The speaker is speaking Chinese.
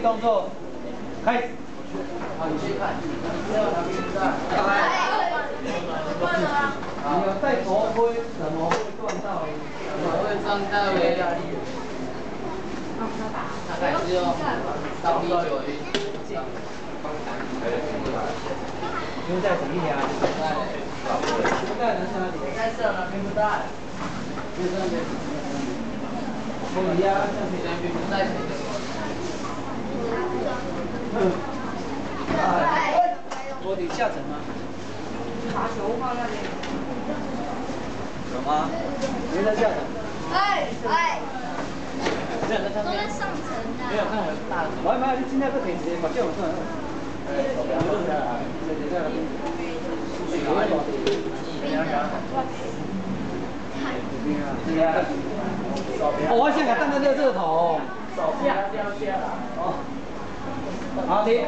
动作，开始。好，你先看。这样他们在。你有戴头盔，怎么会撞到？怎么会撞到嘞？大概只有3.9而已。不用再等一下。不带能哪里？在这呢，并不带。就这边。可以啊，这边并不带。锅底下沉吗？把球放那里。有吗？没在下沉。都在上层的。没有看很大。我还买你今天个电池，把叫我上来。我想给蛋蛋热热头。手不要掉下来。哦。好，停。